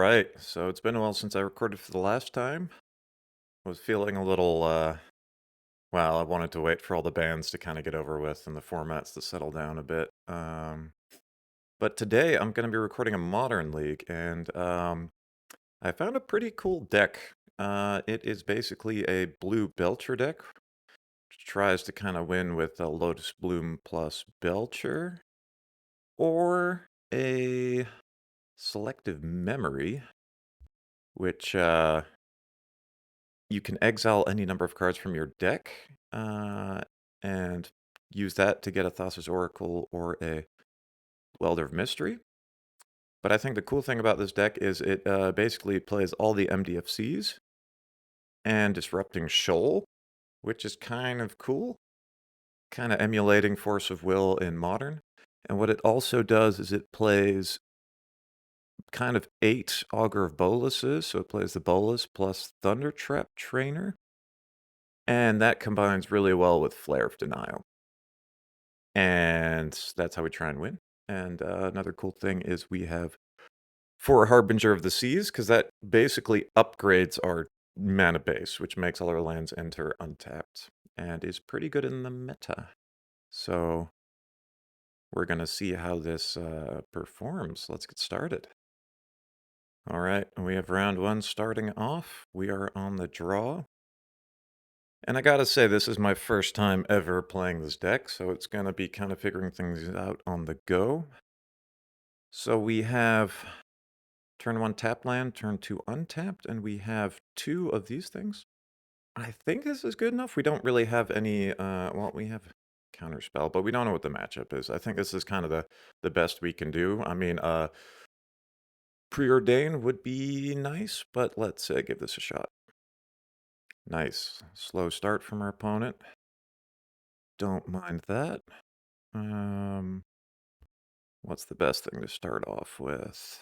right, so it's been a while since I recorded for the last time. I was feeling a little, well, I wanted to wait for all the bands to kind of get over with and the formats to settle down a bit. But today I'm going to be recording a Modern League, and I found a pretty cool deck. It is basically a blue Belcher deck, which tries to kind of win with a Lotus Bloom plus Belcher, or a Selective Memory, which you can exile any number of cards from your deck, and use that to get a Thassa's Oracle or a Welder of Mystery. But I think the cool thing about this deck is it basically plays all the MDFCs and Disrupting Shoal, which is kind of cool, kind of emulating Force of Will in Modern. And what it also does is it plays kind of 8 Augur of Boluses, so it plays the Bolus plus Thundertrap Trainer. And that combines really well with Flare of Denial. And that's how we try and win. And another cool thing is we have 4 Harbinger of the Seas, because that basically upgrades our mana base, which makes all our lands enter untapped, and is pretty good in the meta. So we're going to see how this performs. Let's get started. All right, we have round 1 starting off. We are on the draw. And I gotta say, this is my first time ever playing this deck, so it's gonna be kind of figuring things out on the go. So we have turn 1 tap land, turn 2 untapped, and we have 2 of these things. I think this is good enough. We don't really have any, well, we have counterspell, but we don't know what the matchup is. I think this is kind of the best we can do. I mean, Preordain would be nice, but let's give this a shot. Nice. Slow start from our opponent. Don't mind that. What's the best thing to start off with?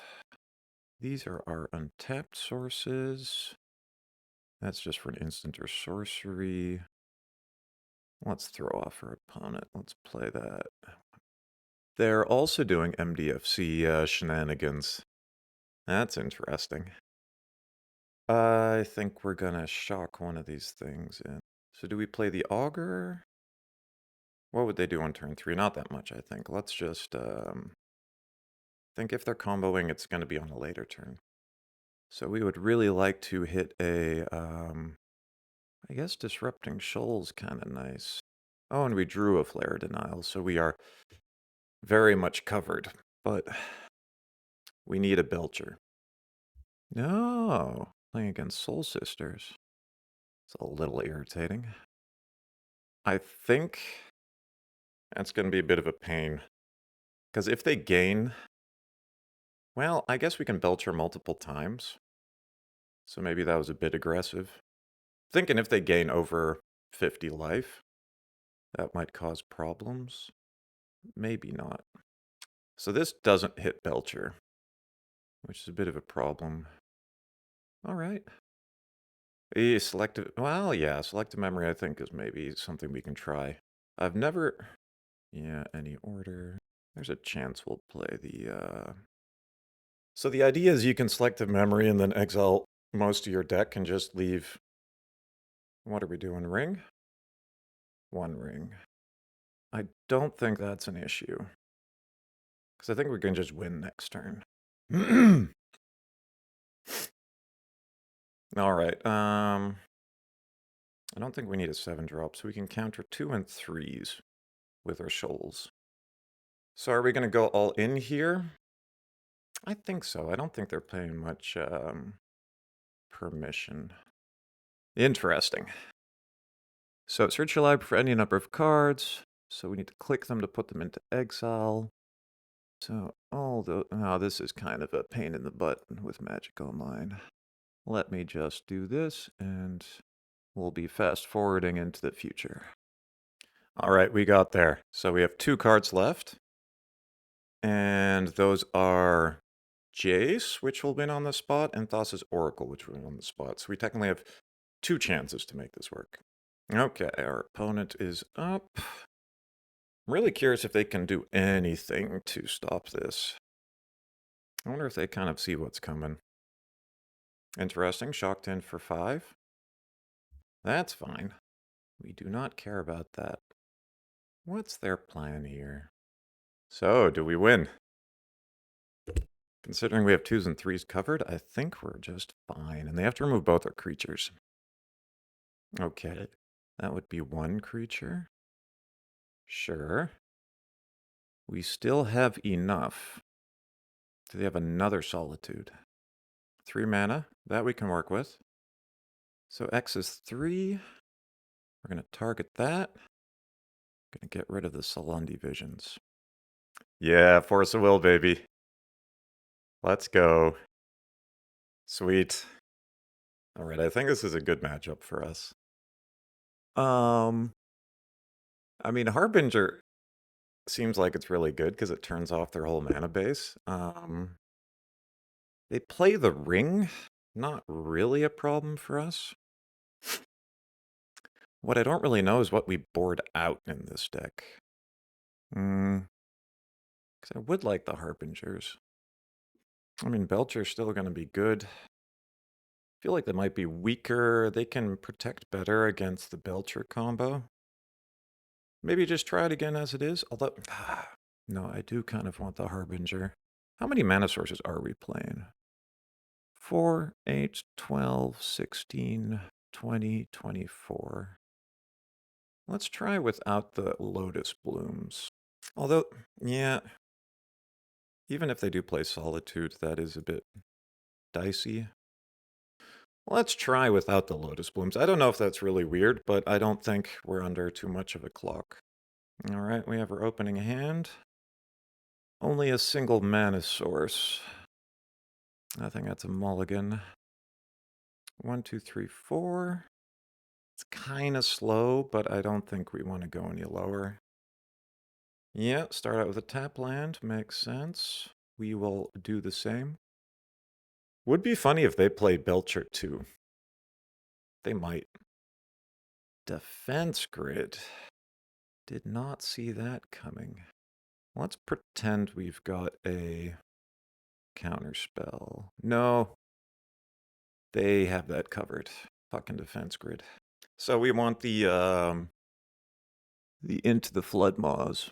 These are our untapped sources. That's just for an instant or sorcery. Let's throw off our opponent. Let's play that. They're also doing MDFC shenanigans. That's interesting. I think we're gonna shock one of these things in. So do we play the Augur? What would they do on turn 3? Not that much, I think. Let's just think if they're comboing, it's gonna be on a later turn. So we would really like to hit a, I guess Disrupting Shoal's kind of nice. Oh, and we drew a Flare Denial, so we are very much covered. But we need a Belcher. No, playing against Soul Sisters. It's a little irritating. I think that's going to be a bit of a pain. Because if they gain, well, I guess we can Belcher multiple times. So maybe that was a bit aggressive. Thinking if they gain over 50 life, that might cause problems. Maybe not. So this doesn't hit Belcher, which is a bit of a problem. All right. Selective, well, yeah, Selective Memory I think is maybe something we can try. I've never, yeah, any order. There's a chance we'll play the, So the idea is you can Selective Memory and then exile most of your deck and just leave, what are we doing, ring? 1 ring. I don't think that's an issue. Because I think we can just win next turn. All right. I don't think we need a 7-drop, so we can counter 2 and 3s with our shoals. So are we going to go all in here? I think so. I don't think they're paying much permission. Interesting. So search your library for any number of cards. So we need to click them to put them into exile. So all the... Oh, this is kind of a pain in the butt with Magic Online. Let me just do this, and we'll be fast forwarding into the future. All right, we got there. So we have 2 cards left. And those are Jace, which will win on the spot, and Thassa's Oracle, which will win on the spot. So we technically have 2 chances to make this work. Okay, our opponent is up. I'm really curious if they can do anything to stop this. I wonder if they kind of see what's coming. Interesting. Shocked in for 5. That's fine. We do not care about that. What's their plan here? So, do we win? Considering we have 2s and 3s covered, I think we're just fine. And they have to remove both our creatures. Okay. That would be 1 creature. Sure. We still have enough. Do they have another Solitude? 3 mana. That we can work with. So X is 3. We're going to target that. Going to get rid of the Salundi Visions. Yeah, Force of Will, baby. Let's go. Sweet. All right, I think this is a good matchup for us. I mean, Harbinger seems like it's really good because it turns off their whole mana base. They play the Ring. Not really a problem for us. What I don't really know is what we board out in this deck. Because I would like the Harbingers. I mean, Belcher's still going to be good. I feel like they might be weaker. They can protect better against the Belcher combo. Maybe just try it again as it is. Although, no, I do kind of want the Harbinger. How many mana sources are we playing? 4, 8, 12, 16, 20, 24. Let's try without the Lotus Blooms. Although, yeah, even if they do play Solitude, that is a bit dicey. Let's try without the Lotus Blooms. I don't know if that's really weird, but I don't think we're under too much of a clock. All right, we have our opening hand. Only a single mana source. I think that's a mulligan. 1, 2, 3, 4. It's kind of slow, but I don't think we want to go any lower. Yeah, start out with a tap land. Makes sense. We will do the same. Would be funny if they played Belcher too. They might. Defense Grid. Did not see that coming. Let's pretend we've got a counterspell. No. They have that covered. Fucking Defense Grid. So we want the Into the Flood Maws.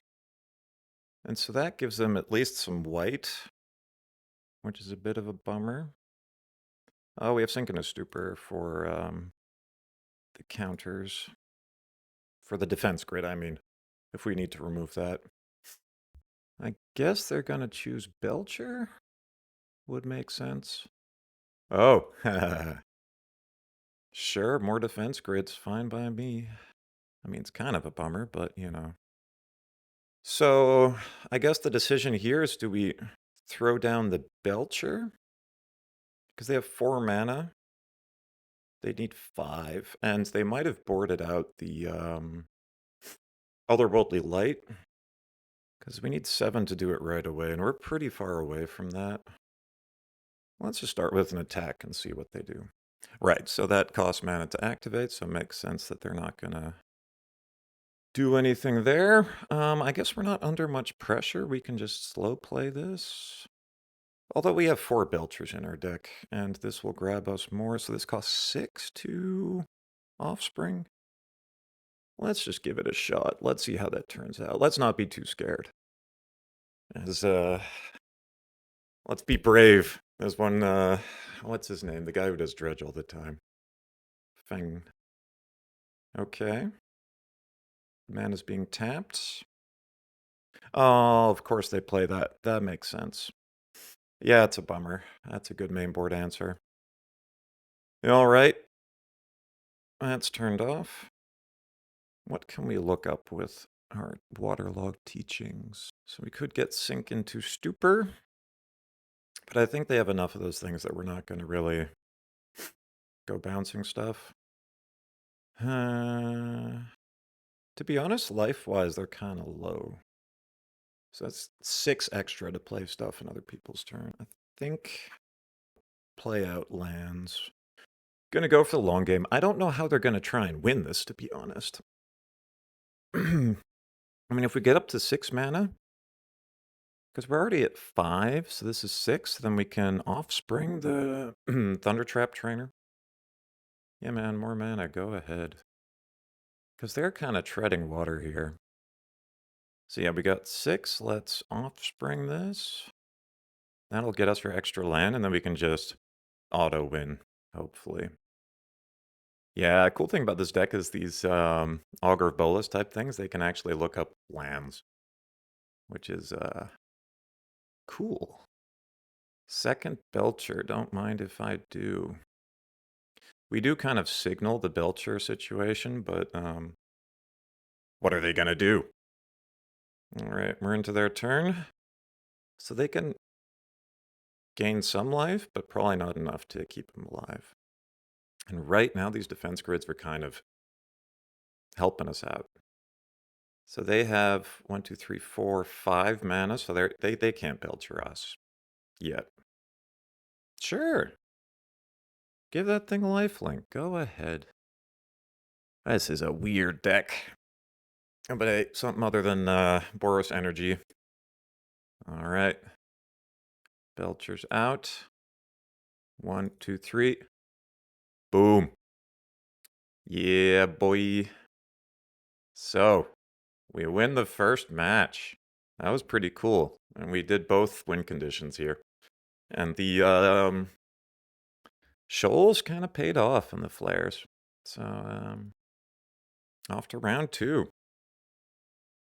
And so that gives them at least some white, which is a bit of a bummer. Oh, we have Synchronous Stupor for the counters. For the Defense Grid, I mean, if we need to remove that. I guess they're going to choose Belcher? Would make sense. Oh, sure, more Defense Grids, fine by me. I mean, it's kind of a bummer, but, you know. So, I guess the decision here is, do we throw down the Belcher? Because they have 4 mana. They need 5, and they might have boarded out the Otherworldly Light. Because we need 7 to do it right away, and we're pretty far away from that. Let's just start with an attack and see what they do. Right, so that costs mana to activate, so it makes sense that they're not going to do anything there. I guess we're not under much pressure. We can just slow play this. Although we have 4 Belchers in our deck, and this will grab us more, so this costs 6 to Offspring. Let's just give it a shot. Let's see how that turns out. Let's not be too scared. Let's be brave. There's one, what's his name? The guy who does Dredge all the time. Feng. Okay. Mana's being tapped. Oh, of course they play that. That makes sense. Yeah, it's a bummer. That's a good main board answer. All right. That's turned off. What can we look up with our waterlogged teachings? So we could get Sink into Stupor. But I think they have enough of those things that we're not going to really go bouncing stuff. To be honest, life-wise, they're kind of low. So that's 6 extra to play stuff in other people's turn. I think play out lands. Gonna go for the long game. I don't know how they're gonna try and win this, to be honest. I mean, if we get up to 6 mana, Because we're already at 5, so this is 6. Then we can offspring the Thunder Trap Trainer. Yeah, man, more mana. Go ahead. Because they're kind of treading water here. So yeah, we got 6. Let's offspring this. That'll get us for extra land, and then we can just auto-win, hopefully. Yeah, cool thing about this deck is these Augur Bolas type things, they can actually look up lands, which is cool. Second Belcher, don't mind if I do. We do kind of signal the Belcher situation, but what are they going to do? All right, we're into their turn. So they can gain some life, but probably not enough to keep them alive. And right now, these defense grids are kind of helping us out. So they have 1, 2, 3, 4, 5 mana, so they can't Belcher us yet. Sure. Give that thing a lifelink. Go ahead. This is a weird deck. But hey, something other than Boros energy. All right. Belcher's out. 1, 2, 3. Boom. Yeah, boy. So, we win the first match. That was pretty cool. And we did both win conditions here. And the Shoals kind of paid off in the flares. So, off to round 2.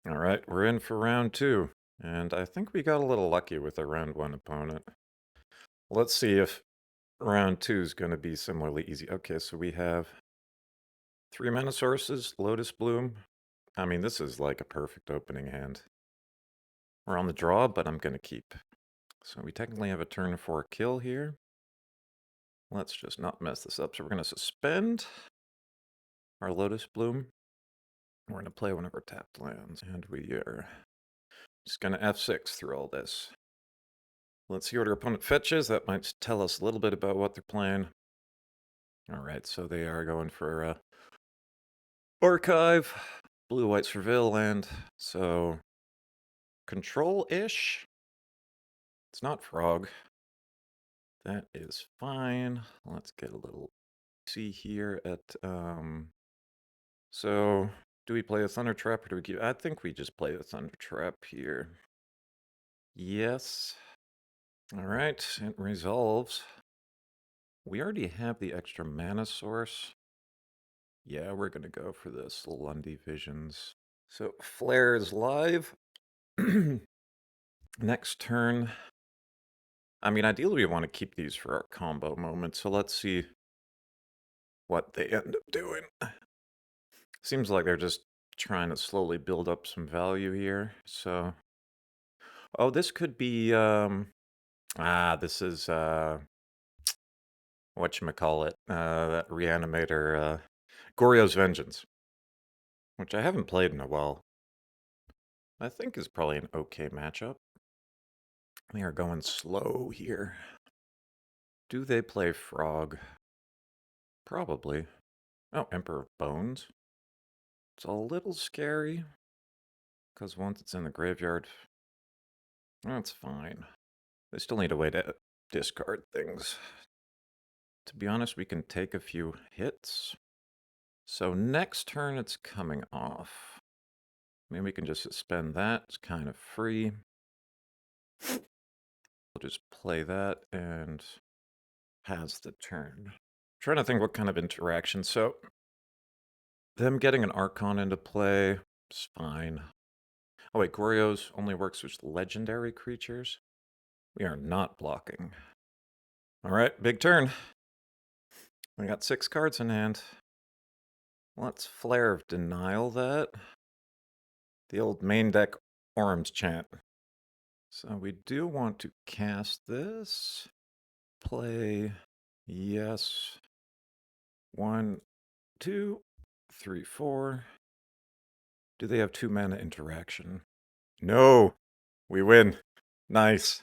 All right, we're in for round 2. And I think we got a little lucky with our round 1 opponent. Let's see if round 2 is going to be similarly easy. Okay, so we have 3 mana sources, Lotus Bloom. I mean, this is like a perfect opening hand. We're on the draw, but I'm going to keep. So we technically have a turn 4 kill here. Let's just not mess this up. So we're going to suspend our Lotus Bloom. We're going to play one of our tapped lands. And we are just going to F6 through all this. Let's see what our opponent fetches. That might tell us a little bit about what they're playing. All right, so they are going for Archive, blue-white Surveil land. So control-ish. It's not Frog. That is fine. Let's get a little see here at so do we play a Thunder Trap or do we keep I think we just play a Thunder Trap here. Yes. Alright, it resolves. We already have the extra mana source. Yeah, we're gonna go for this Lundy Visions. So Flare is live. Next turn. I mean, ideally we want to keep these for our combo moment, so let's see what they end up doing. Seems like they're just trying to slowly build up some value here, so... Oh, this could be, this is, whatchamacallit, that Reanimator, Goryo's Vengeance, which I haven't played in a while. I think is probably an okay matchup. They are going slow here. Do they play Frog? Probably. Oh, Emperor of Bones. It's a little scary, because once it's in the graveyard, that's fine. They still need a way to discard things. To be honest, we can take a few hits. So next turn, it's coming off. Maybe we can just suspend that. It's kind of free. We'll just play that and has the turn. Trying to think what kind of interaction. So them getting an Archon into play is fine. Oh wait, Goryo's only works with legendary creatures. We are not blocking. All right, big turn. We got 6 cards in hand. Let's Flare of Denial that. The old main deck Orms chant. So we do want to cast this. Play. Yes. 1, 2, 3, 4. Do they have 2 mana interaction? No! We win. Nice.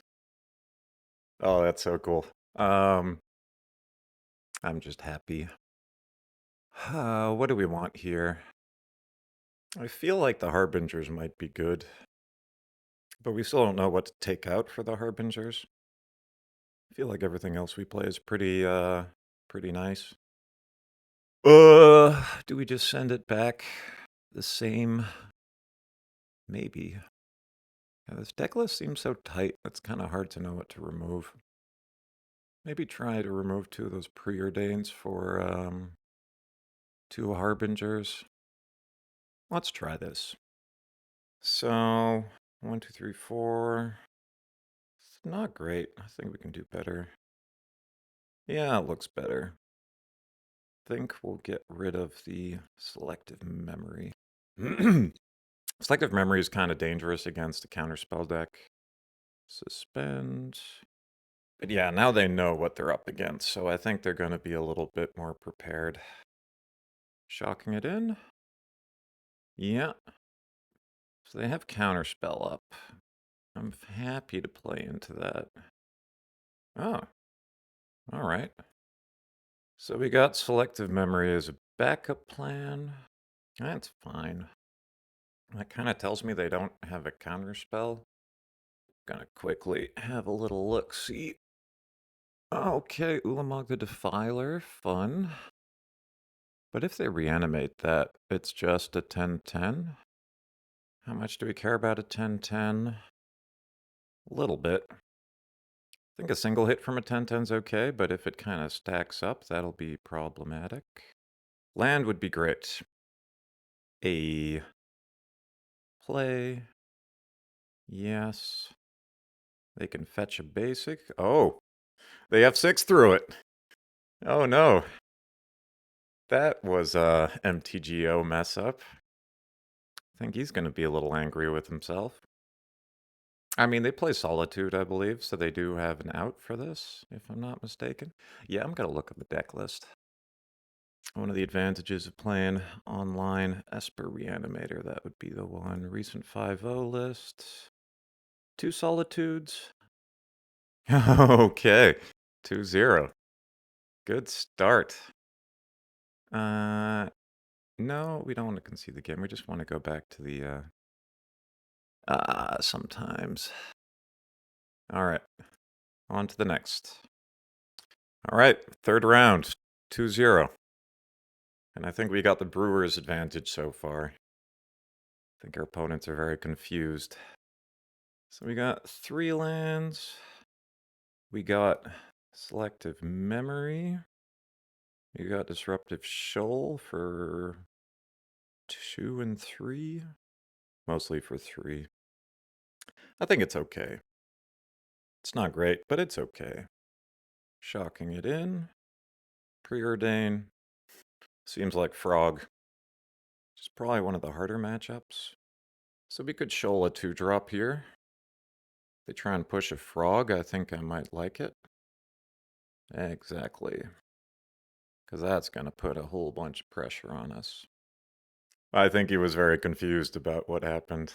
Oh, that's so cool. I'm just happy. What do we want here? I feel like the Harbingers might be good. But we still don't know what to take out for the Harbingers. I feel like everything else we play is pretty nice. Do we just send it back the same? Maybe. Yeah, this deck list seems so tight, it's kind of hard to know what to remove. Maybe try to remove 2 of those preordains for 2 Harbingers. Let's try this. So, 1, 2, 3, 4. It's not great. I think we can do better. Yeah, it looks better. Think we'll get rid of the selective memory. Selective memory is kind of dangerous against a counterspell deck. Suspend. But yeah, now they know what they're up against, so I think they're going to be a little bit more prepared. Shocking it in. Yeah. So they have counterspell up. I'm happy to play into that. Oh. All right. So we got selective memory as a backup plan. That's fine. That kind of tells me they don't have a counterspell. Gonna quickly have a little look-see. Okay, Ulamog the Defiler, fun. But if they reanimate that, it's just a 10-10. How much do we care about a 10-10? A little bit. I think a single hit from a 10-10 is okay, but if it kind of stacks up, that'll be problematic. Land would be great. A play. Yes. They can fetch a basic. Oh, they have 6 through it. Oh no. That was a MTGO mess up. I think he's going to be a little angry with himself. I mean, they play Solitude, I believe, so they do have an out for this, if I'm not mistaken. Yeah, I'm going to look at the deck list. One of the advantages of playing online Esper Reanimator, that would be the one. Recent 5-0 list. 2 Solitudes. Okay, 2-0. Good start. No, we don't want to concede the game. We just want to go back to the, sometimes. All right, on to the next. All right, third round, 2-0. And I think we got the Brewers' advantage so far. I think our opponents are very confused. So we got 3 lands. We got Selective Memory. We got Disruptive Shoal for 2 and 3. Mostly for 3. I think it's okay. It's not great, but it's okay. Shocking it in. Preordain. Seems like Frog. Which is probably one of the harder matchups. So we could Shoal a 2-drop here. If they try and push a Frog, I think I might like it. Exactly. Because that's going to put a whole bunch of pressure on us. I think he was very confused about what happened.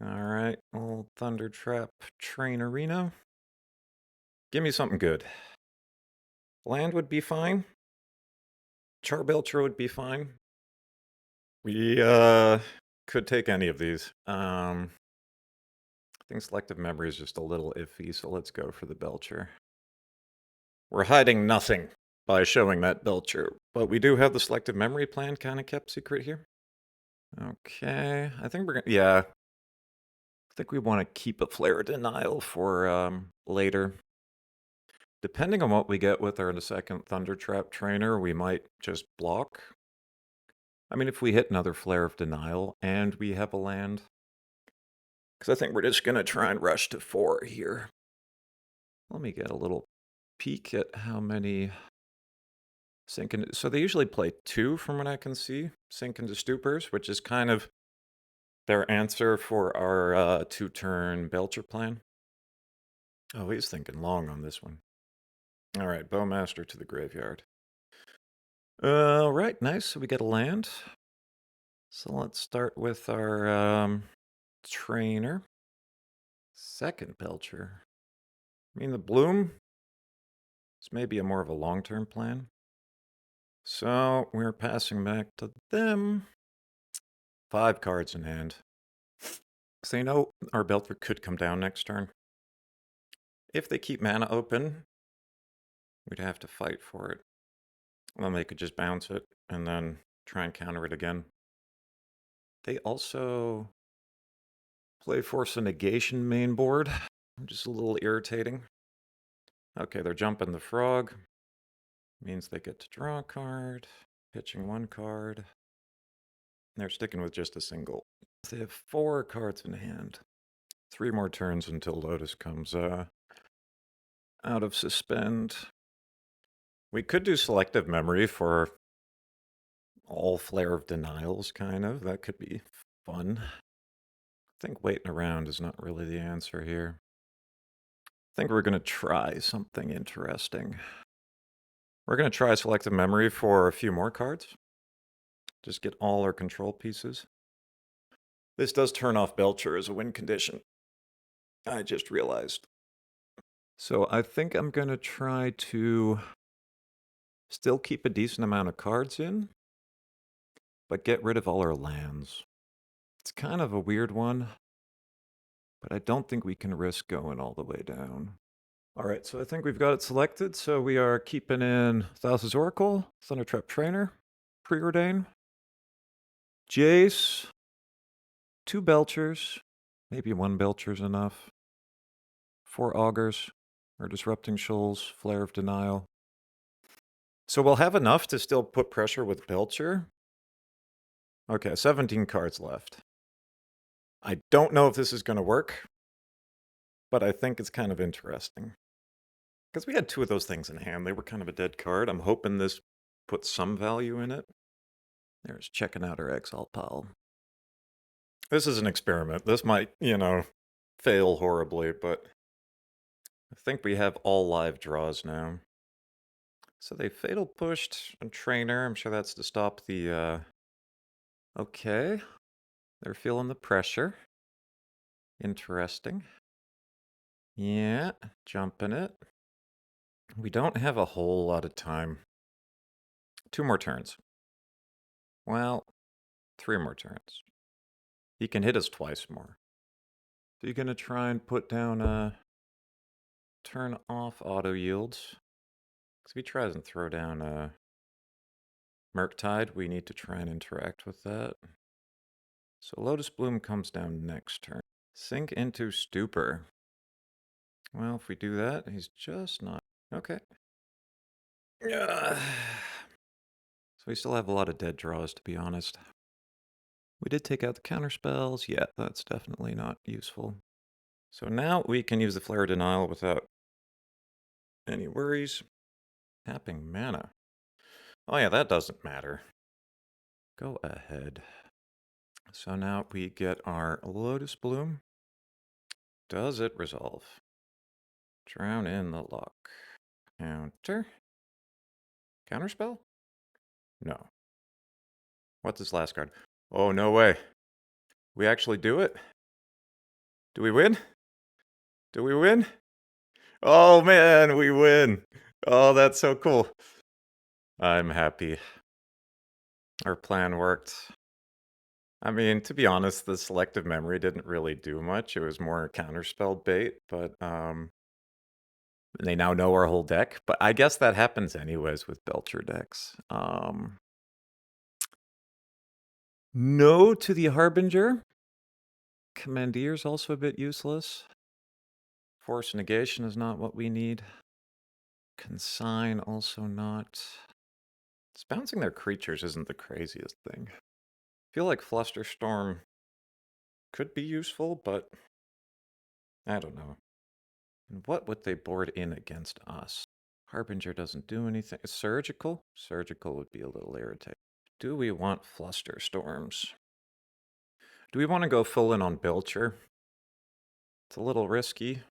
Alright, old Thunder Trap Train Arena. Give me something good. Land would be fine. Belcher would be fine. We could take any of these. I think Selective Memory is just a little iffy, so let's go for the Belcher. We're hiding nothing by showing that Belcher, but we do have the Selective Memory plan kind of kept secret here. Okay, I think we're gonna, yeah. I think we want to keep a Flare Denial for later. Depending on what we get with our second Thunder Trap Trainer, we might just block. I mean, if we hit another Flare of Denial and we have a land, because I think we're just going to try and rush to 4 here. Let me get a little peek at how many sink into... So they usually play 2 from what I can see, sink into Stupors, which is kind of their answer for our 2-turn Belcher plan. Oh, he's thinking long on this one. All right, Bowmaster to the graveyard. All right, nice. So we get a land. So let's start with our trainer. Second Belcher. I mean, the Bloom is maybe a more of a long-term plan. So we're passing back to them. 5 cards in hand. So you know our Belcher could come down next turn. If they keep mana open, we'd have to fight for it. Then they could just bounce it and then try and counter it again. They also play Force of Negation main board, which is a little irritating. Okay, they're jumping the frog. Means they get to draw a card, pitching one card. They're sticking with just a single. They have 4 cards in hand. 3 more turns until Lotus comes out of suspend. We could do Selective Memory for all Flare of Denials, kind of. That could be fun. I think waiting around is not really the answer here. I think we're going to try something interesting. We're going to try Selective Memory for a few more cards. Just get all our control pieces. This does turn off Belcher as a win condition. I just realized. So I think I'm going to try to still keep a decent amount of cards in, but get rid of all our lands. It's kind of a weird one, but I don't think we can risk going all the way down. All right, so I think we've got it selected. So we are keeping in Thassa's Oracle, Thundertrap Trainer, Preordain, Jace, 2 Belchers, maybe 1 Belcher's enough, 4 Augurs, or Disrupting Shoals, Flare of Denial. So we'll have enough to still put pressure with Belcher. Okay, 17 cards left. I don't know if this is going to work, but I think it's kind of interesting. Because we had 2 of those things in hand. They were kind of a dead card. I'm hoping this puts some value in it. There's checking out our exile pile. This is an experiment. This might, fail horribly, but I think we have all live draws now. So they fatal pushed a trainer. I'm sure that's to stop the, okay. They're feeling the pressure. Interesting. Yeah, jumping it. We don't have a whole lot of time. 2 more turns. Well, 3 more turns. He can hit us twice more. So you're going to try and put down turn off auto yields. Because if he tries and throw down Murktide, we need to try and interact with that. So Lotus Bloom comes down next turn. Sink into Stupor. Well, if we do that, he's just not. Okay. So we still have a lot of dead draws, to be honest. We did take out the counter spells. Yeah, that's definitely not useful. So now we can use the Flare Denial without any worries. Tapping mana. Oh yeah, that doesn't matter. Go ahead. So now we get our Lotus Bloom. Does it resolve? Drown in the lock. Counter. Counterspell? No. What's this last card? Oh, no way. We actually do it? Do we win? Do we win? Oh man, we win. Oh, that's so cool. I'm happy. Our plan worked. I mean, to be honest, the Selective Memory didn't really do much. It was more counterspell bait, but they now know our whole deck. But I guess that happens anyways with Belcher decks. No to the Harbinger. Commandier's also a bit useless. Force Negation is not what we need. Consign also not. It's bouncing their creatures isn't the craziest thing. I feel like Flusterstorm could be useful, but I don't know. And what would they board in against us? Harbinger doesn't do anything. Surgical? Surgical would be a little irritating. Do we want Flusterstorms? Do we want to go full in on Belcher? It's a little risky.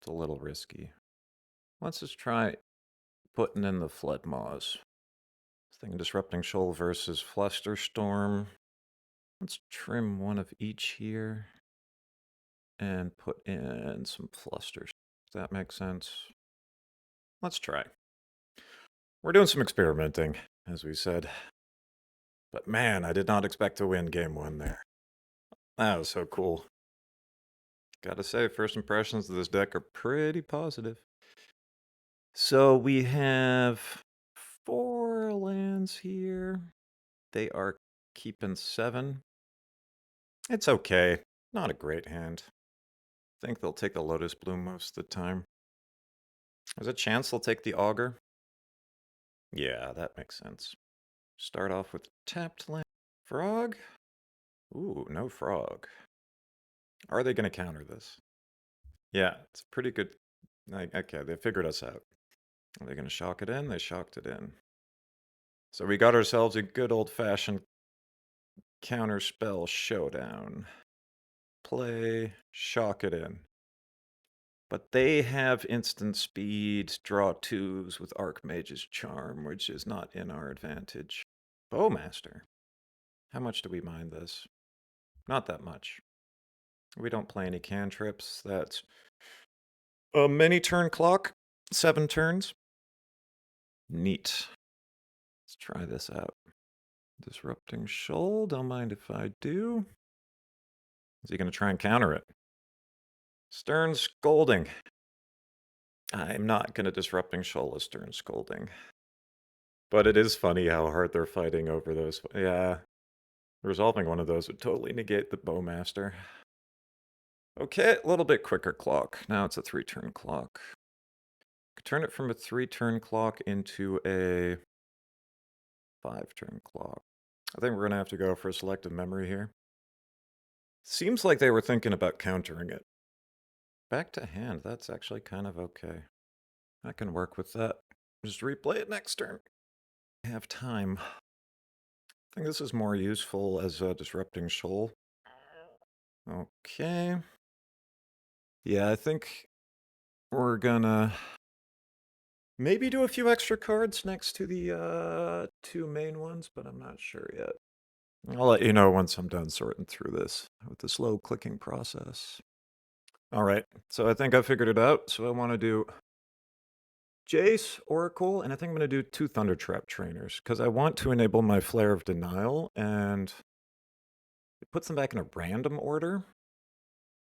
It's a little risky. Let's just try putting in the Flood Maws. Thinking Disrupting Shoal versus Flusterstorm. Let's trim one of each here. And put in some Flusters. Does that make sense? Let's try. We're doing some experimenting, as we said. But man, I did not expect to win game 1 there. That was so cool. Gotta say, first impressions of this deck are pretty positive. So we have 4 lands here. They are keeping 7. It's okay. Not a great hand. I think they'll take the Lotus Bloom most of the time. There's a chance they'll take the Augur. Yeah, that makes sense. Start off with tapped land. Frog? Ooh, no frog. Are they going to counter this? Yeah, it's pretty good. Okay, they figured us out. Are they going to shock it in? They shocked it in. So we got ourselves a good old-fashioned counter spell showdown. Play, shock it in. But they have instant speed, draw 2s with Archmage's Charm, which is not in our advantage. Bowmaster. How much do we mind this? Not that much. We don't play any cantrips. That's a mini turn clock. 7 turns. Neat. Let's try this out. Disrupting Shoal. Don't mind if I do. Is he going to try and counter it? Stern Scolding. I'm not going to Disrupting Shoal a Stern Scolding. But it is funny how hard they're fighting over those. Yeah. Resolving one of those would totally negate the Bowmaster. Okay, a little bit quicker clock. Now it's a 3-turn clock. Turn it from a 3-turn clock into a 5-turn clock. I think we're going to have to go for a Selective Memory here. Seems like they were thinking about countering it. Back to hand, that's actually kind of okay. I can work with that. Just replay it next turn. I have time. I think this is more useful as a Disrupting Shoal. Okay. Yeah, I think we're gonna maybe do a few extra cards next to the 2 main ones, but I'm not sure yet. I'll let you know once I'm done sorting through this with the slow clicking process. All right, so I think I figured it out. So I want to do Jace, Oracle, and I think I'm going to do 2 Thunder Trap Trainers because I want to enable my Flare of Denial, and it puts them back in a random order.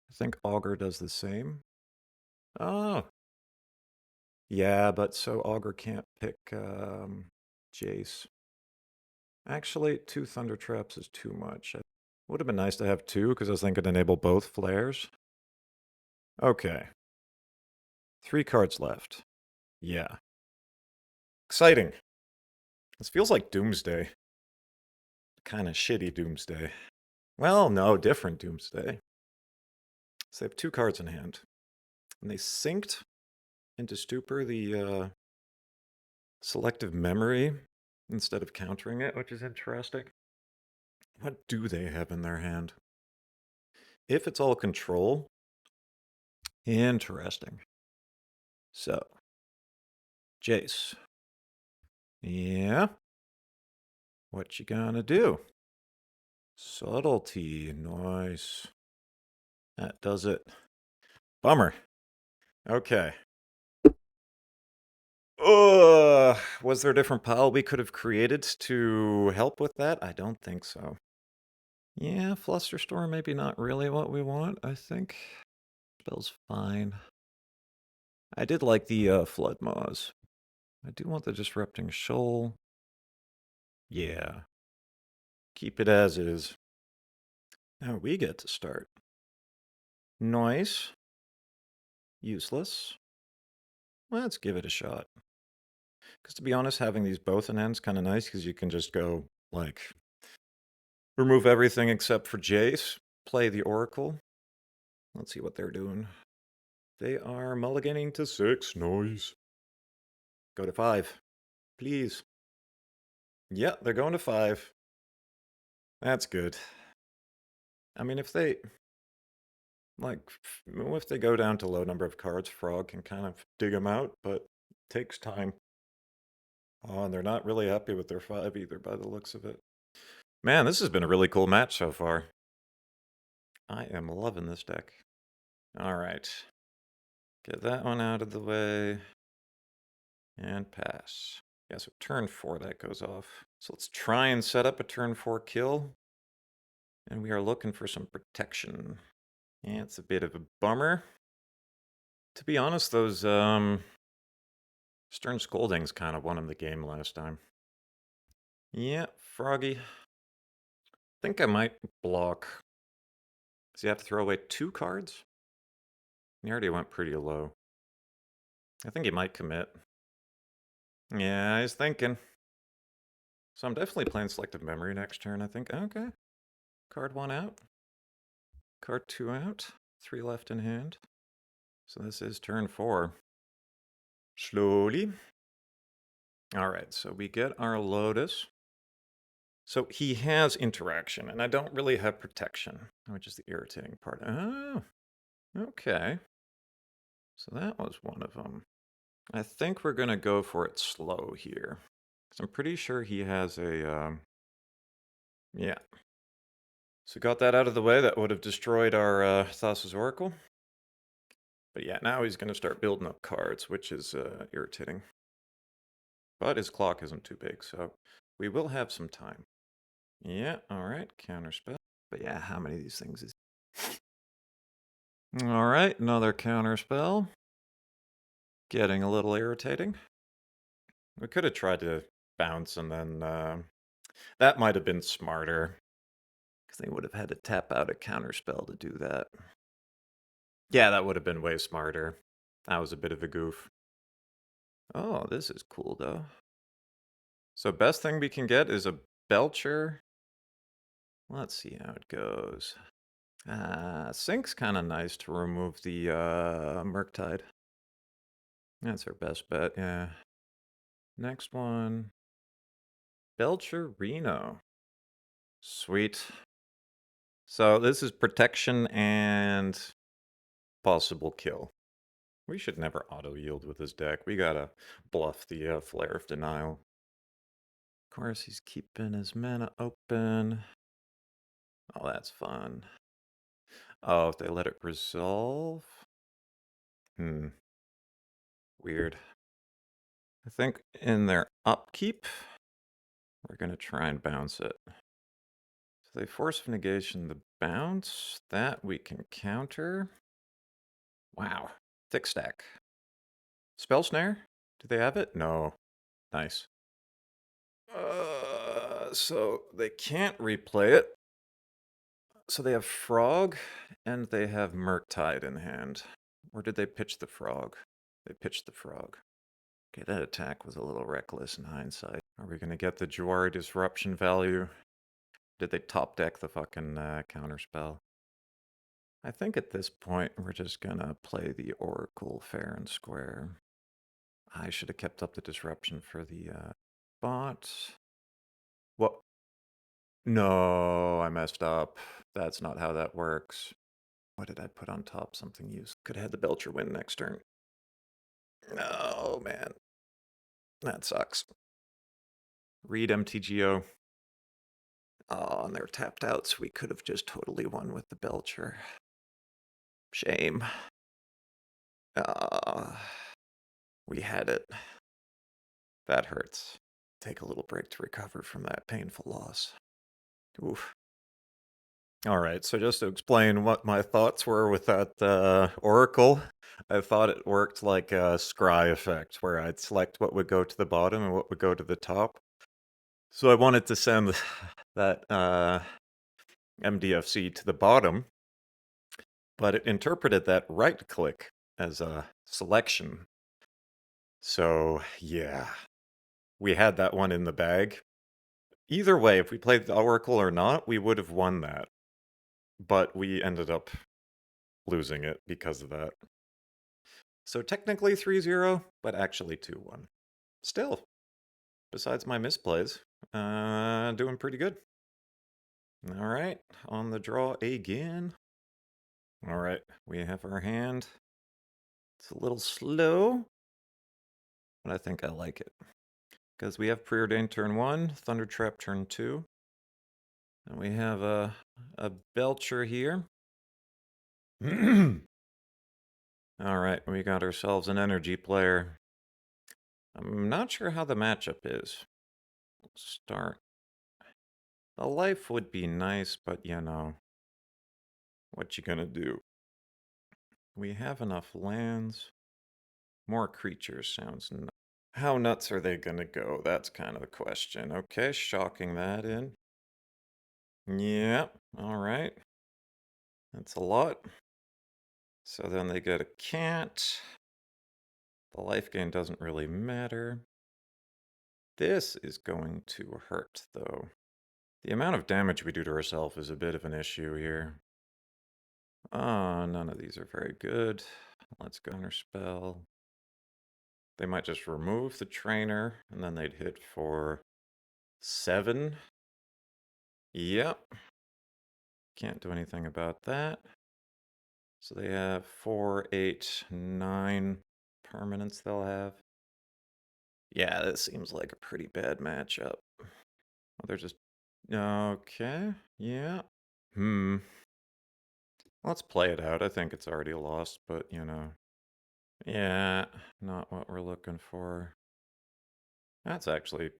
I think Augur does the same. Oh. Yeah, but so Augur can't pick Jace. Actually, 2 Thunder Traps is too much. It would have been nice to have 2 because I was thinking enable both flares. Okay. 3 cards left. Yeah. Exciting. This feels like Doomsday. Kind of shitty Doomsday. Well, no, different Doomsday. So they have 2 cards in hand. And they synced into Stupor the Selective Memory instead of countering it, which is interesting. What do they have in their hand? If it's all control, interesting. So, Jace. Yeah? What you gonna do? Subtlety. Nice. That does it. Bummer. Okay. Was there a different pile we could have created to help with that? I don't think so. Yeah, Flusterstorm maybe not really what we want, I think. Spell's fine. I did like the Flood Maws. I do want the Disrupting Shoal. Yeah. Keep it as is. Now we get to start. Noise. Useless. Let's give it a shot. Because to be honest, having these both in hand's kind of nice because you can just go, like, remove everything except for Jace, play the Oracle. Let's see what they're doing. They are mulliganing to 6. Nice. Go to 5. Please. Yeah, they're going to 5. That's good. I mean, if they... Like, if they go down to low number of cards, Frog can kind of dig them out, but it takes time. Oh, and they're not really happy with their 5 either, by the looks of it. Man, this has been a really cool match so far. I am loving this deck. All right. Get that one out of the way. And pass. Yeah, so turn 4 that goes off. So let's try and set up a turn 4 kill. And we are looking for some protection. Yeah, it's a bit of a bummer. To be honest, those Stern Scoldings kind of won him the game last time. Yeah, Froggy. Think I might block. Does he have to throw away 2 cards? He already went pretty low. I think he might commit. Yeah, he's thinking. So I'm definitely playing Selective Memory next turn, I think. Okay. Card 1 out. Card 2 out. 3 left in hand. So this is turn 4. Slowly. Alright, so we get our Lotus. So he has interaction, and I don't really have protection, which is the irritating part. Oh, okay. So that was one of them. I think we're going to go for it slow here. Because I'm pretty sure he has a, yeah. So got that out of the way. That would have destroyed our Thassa's Oracle. But yeah, now he's going to start building up cards, which is irritating. But his clock isn't too big, so we will have some time. Yeah, alright, counterspell. But yeah, how many of these things is... Alright, another counterspell. Getting a little irritating. We could have tried to bounce and then... that might have been smarter. Because they would have had to tap out a counterspell to do that. Yeah, that would have been way smarter. That was a bit of a goof. Oh, this is cool, though. So best thing we can get is a Belcher. Let's see how it goes. Sync's kind of nice to remove the Murktide. That's our best bet, yeah. Next one. Belcher Reno. Sweet. So this is protection and possible kill. We should never auto-yield with this deck. We gotta bluff the Flare of Denial. Of course, he's keeping his mana open. Oh, that's fun. Oh, if they let it resolve? Weird. I think in their upkeep, we're going to try and bounce it. So they force of negation the bounce. That we can counter. Wow. Thick stack. Spell snare? Do they have it? No. Nice. So they can't replay it. So they have Frog and they have Murktide in hand. Or did they pitch the Frog? They pitched the Frog. Okay, that attack was a little reckless in hindsight. Are we going to get the Jawari Disruption value? Did they top deck the fucking counterspell? I think at this point we're just going to play the Oracle fair and square. I should have kept up the Disruption for the bot. What? No, I messed up. That's not how that works. What did I put on top? Something used. Could have had the Belcher win next turn. Oh, man. That sucks. Read MTGO. Oh, and they're tapped out, so we could have just totally won with the Belcher. Shame. We had it. That hurts. Take a little break to recover from that painful loss. Oof. Alright, so just to explain what my thoughts were with that Oracle, I thought it worked like a scry effect, where I'd select what would go to the bottom and what would go to the top. So I wanted to send that MDFC to the bottom, but it interpreted that right click as a selection. So yeah, we had that one in the bag. Either way, if we played the Oracle or not, we would have won that. But we ended up losing it because of that. So technically 3-0, but actually 2-1. Still, besides my misplays, doing pretty good. All right, on the draw again. All right, we have our hand. It's a little slow, but I think I like it. Because we have Preordained turn 1, Thunder Trap turn 2. And we have a Belcher here. All right, we got ourselves an energy player. I'm not sure how the matchup is. Let's start. A life would be nice, but you know, what you gonna do? We have enough lands. More creatures sounds nuts. How nuts are they gonna go? That's kind of the question. Okay, shocking that in. Yep, alright. That's a lot. So then they get a cat. The life gain doesn't really matter. This is going to hurt, though. The amount of damage we do to ourselves is a bit of an issue here. None of these are very good. Let's counterspell. They might just remove the trainer, and then they'd hit for 7. Yep. Can't do anything about that. So they have 4, 8, 9 permanents they'll have. Yeah, this seems like a pretty bad matchup. Oh, they're just... Okay, yeah. Let's play it out. I think it's already lost, but, you know. Yeah, not what we're looking for. That's actually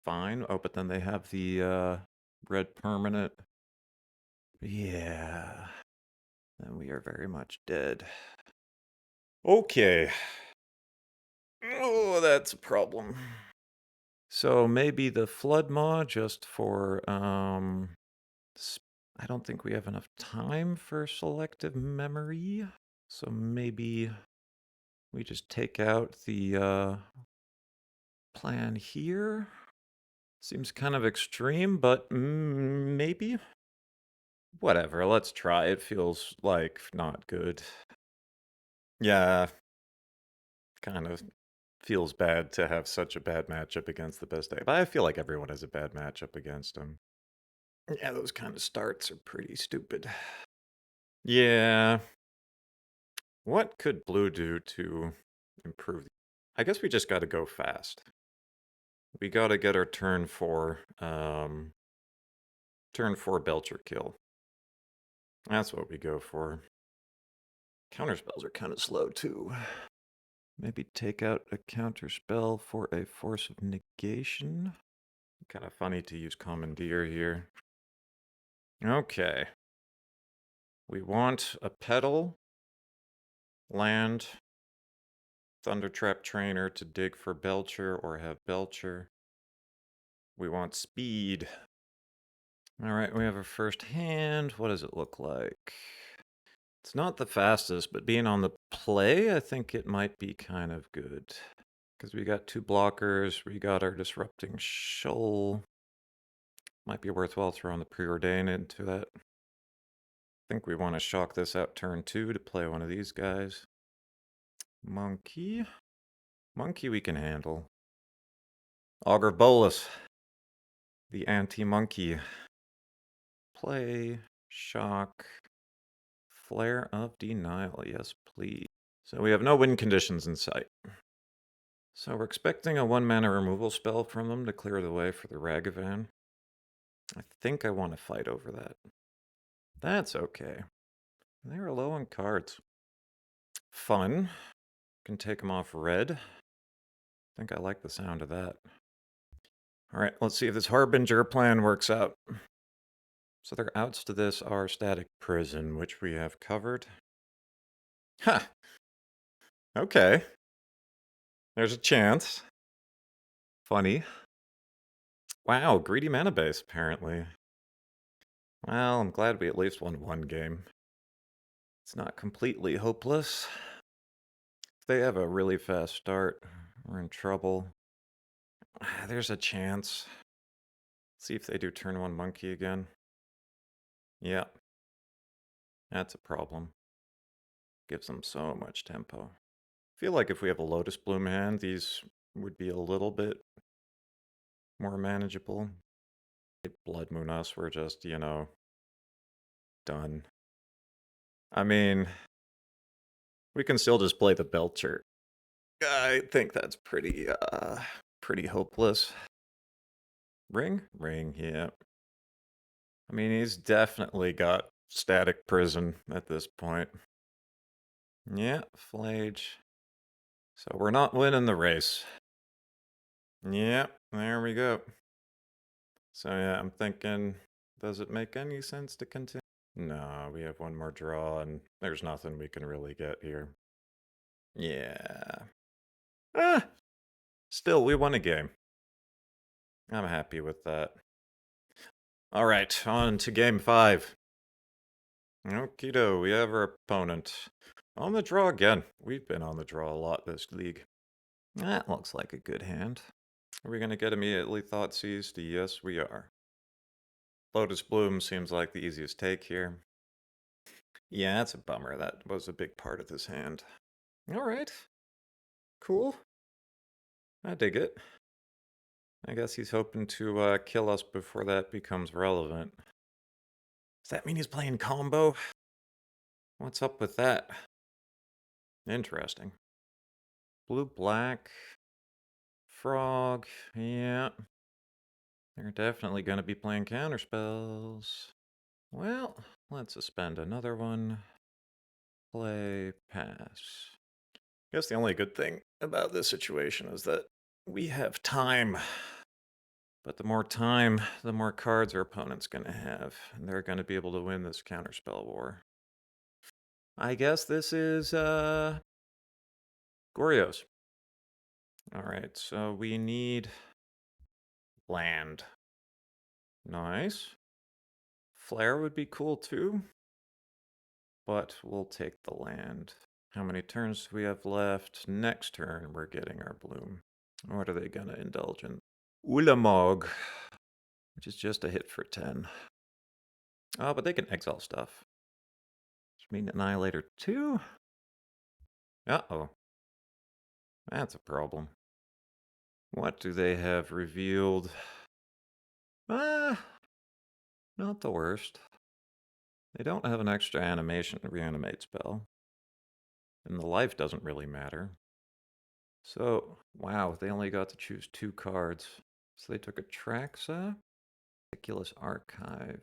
fine. Oh, but then they have the red permanent. Yeah. Then we are very much dead. Okay. Oh, that's a problem. So maybe the Flood Maw just for, I don't think we have enough time for Selective Memory. So maybe we just take out the plan here. Seems kind of extreme, but maybe. Whatever, let's try. It feels like not good. Yeah, kind of feels bad to have such a bad matchup against the best day. But I feel like everyone has a bad matchup against him. Yeah, those kind of starts are pretty stupid. Yeah. What could blue do to improve? I guess we just got to go fast. We got to get our turn 4 Belcher kill. That's what we go for. Counterspells are kind of slow too. Maybe take out a counterspell for a force of negation. Kind of funny to use Commandeer here. Okay. We want a Petal, land, Thundertrap Trainer to dig for Belcher or have Belcher. We want speed. Alright, we have our first hand. What does it look like? It's not the fastest, but being on the play, I think it might be kind of good. Because we got 2 blockers, we got our Disrupting Shoal. Might be worthwhile throwing the Preordain into that. I think we want to shock this out turn 2 to play one of these guys. Monkey. Monkey we can handle. Augur Bolus. The anti-monkey. Play. Shock. Flare of Denial. Yes, please. So we have no win conditions in sight. So we're expecting a 1-mana removal spell from them to clear the way for the Ragavan. I think I want to fight over that. That's okay. They were low on cards. Fun. Can take them off red. I think I like the sound of that. Alright, let's see if this Harbinger plan works out. So their outs to this are Static Prison, which we have covered. Ha! Huh. Okay. There's a chance. Funny. Wow, greedy mana base, apparently. Well, I'm glad we at least won 1 game. It's not completely hopeless. If they have a really fast start, we're in trouble. There's a chance. See if they do turn 1 monkey again. Yeah. That's a problem. Gives them so much tempo. I feel like if we have a Lotus Bloom hand, these would be a little bit more manageable. Blood Moon us, we're just, you know, done. I mean, we can still just play the Belcher. I think that's pretty hopeless. Ring? Ring, yeah. I mean, he's definitely got Static Prison at this point. Yeah, Flage. So we're not winning the race. Yeah, there we go. So yeah, I'm thinking, does it make any sense to continue? No, we have one more draw, and there's nothing we can really get here. Yeah. Ah, still, we won a game. I'm happy with that. All right, on to game 5. Okido, we have our opponent. On the draw again. We've been on the draw a lot this league. That looks like a good hand. Are we going to get immediately thought seized? Yes, we are. Lotus Bloom seems like the easiest take here. Yeah, that's a bummer. That was a big part of this hand. All right. Cool. I dig it. I guess he's hoping to kill us before that becomes relevant. Does that mean he's playing combo? What's up with that? Interesting. Blue, black, frog. Yeah. They're definitely going to be playing counterspells. Well, let's suspend another one. Play, pass. I guess the only good thing about this situation is that we have time. But the more time, the more cards our opponent's going to have. And they're going to be able to win this counterspell war. I guess this is, Goryo's. Alright, so we need land. Nice. Flare would be cool too. But we'll take the land. How many turns do we have left? Next turn, we're getting our bloom. What are they going to indulge in? Ulamog, which is just a hit for 10. Oh, but they can exile stuff. Which mean Annihilator 2? Uh-oh. That's a problem. What do they have revealed? Not the worst. They don't have an extra animation reanimate spell. And the life doesn't really matter. So, wow, they only got to choose 2 cards. So they took a Traxa? Ridiculous Archive.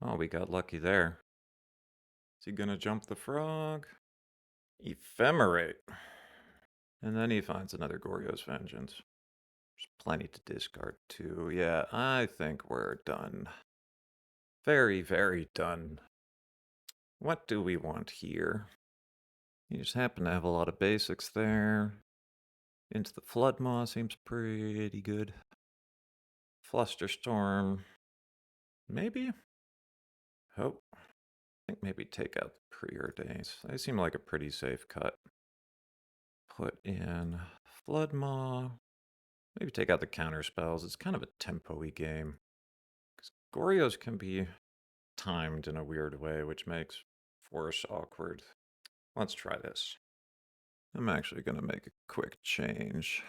Oh, we got lucky there. Is he gonna jump the frog? Ephemerate. And then he finds another Goryo's Vengeance. There's plenty to discard too. Yeah, I think we're done. Very, very done. What do we want here? You just happen to have a lot of basics there. Into the Floodmaw seems pretty good. Flusterstorm. Maybe? Oh, I think maybe take out the Preordains. They seem like a pretty safe cut. Put in Floodmaw. Maybe take out the counter spells. It's kind of a tempo-y game. Because Goryo's can be timed in a weird way, which makes Force awkward. Let's try this. I'm actually going to make a quick change.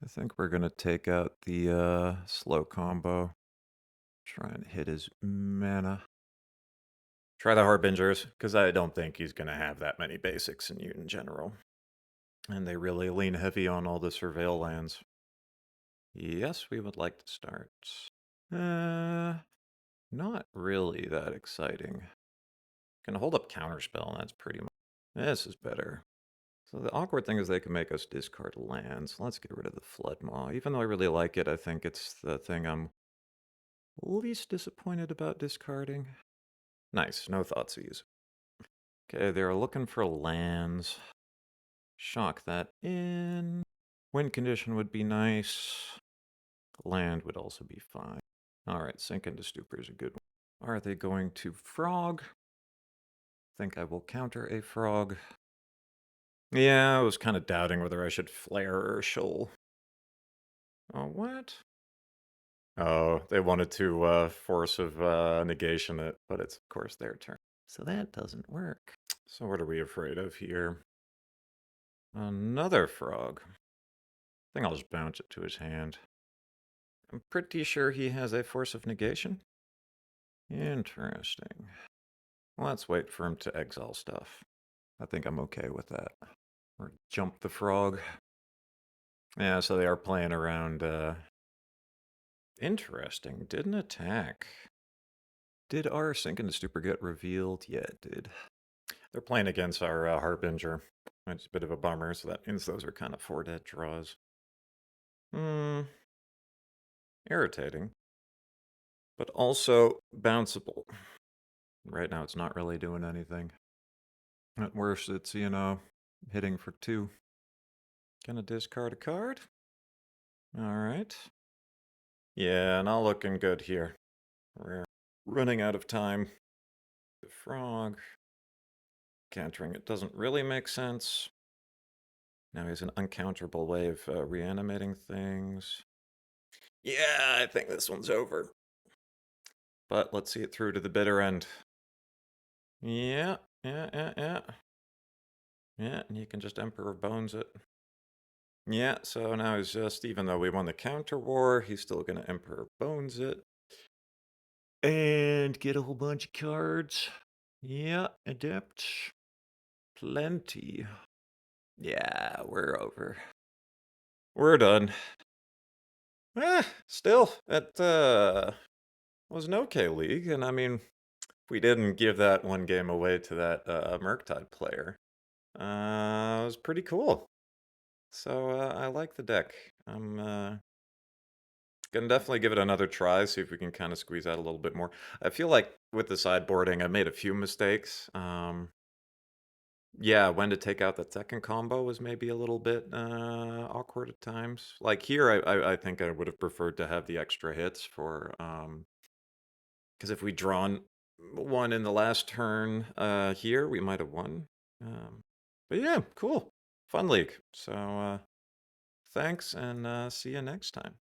I think we're going to take out the slow combo. Try and hit his mana. Try the Harbingers, because I don't think he's going to have that many basics in general. And they really lean heavy on all the Surveil lands. Yes, we would like to start. Not really that exciting. Can hold up Counterspell, and that's pretty much... This is better. So the awkward thing is they can make us discard lands. Let's get rid of the Floodmaw. Even though I really like it, I think it's the thing I'm least disappointed about discarding. Nice, no Thoughtseize. Okay, they're looking for lands. Shock that in. Wind condition would be nice. Land would also be fine. Alright, Sink into Stupor is a good one. Are they going to frog? Think I will counter a frog. Yeah, I was kind of doubting whether I should flare or shoal. Oh, what? Oh, they wanted to force of negation it, but it's of course their turn. So that doesn't work. So what are we afraid of here? Another frog. I think I'll just bounce it to his hand. I'm pretty sure he has a force of negation. Interesting. Let's wait for him to exile stuff. I think I'm okay with that. Or jump the frog. Yeah, so they are playing around. Interesting. Didn't attack. Did our Sink into Stupor get revealed? Yeah, it did. They're playing against our Harbinger. It's a bit of a bummer, so that means those are kind of 4 dead draws. Irritating. but also bounceable. Right now, it's not really doing anything. At worst, it's, hitting for 2. Gonna discard a card. Alright. Yeah, not looking good here. We're running out of time. The frog. Countering it doesn't really make sense. Now he has an uncounterable way of reanimating things. Yeah, I think this one's over. But let's see it through to the bitter end. Yeah. Yeah, and you can just Emperor Bones it. Yeah, so now he's just, even though we won the counter war, he's still gonna Emperor Bones it. And get a whole bunch of cards. Yeah, adept. Plenty. Yeah, we're over. We're done. Still, it was an okay league, and I mean, we didn't give that one game away to that Murktide player. It was pretty cool. So I like the deck. I'm gonna definitely give it another try, see if we can kind of squeeze out a little bit more. I feel like with the sideboarding, I made a few mistakes. Yeah, when to take out that second combo was maybe a little bit awkward at times. Like here, I think I would have preferred to have the extra hits for because if we drawn one in the last turn here, we might have won. But yeah, cool, fun league. So thanks, and see you next time.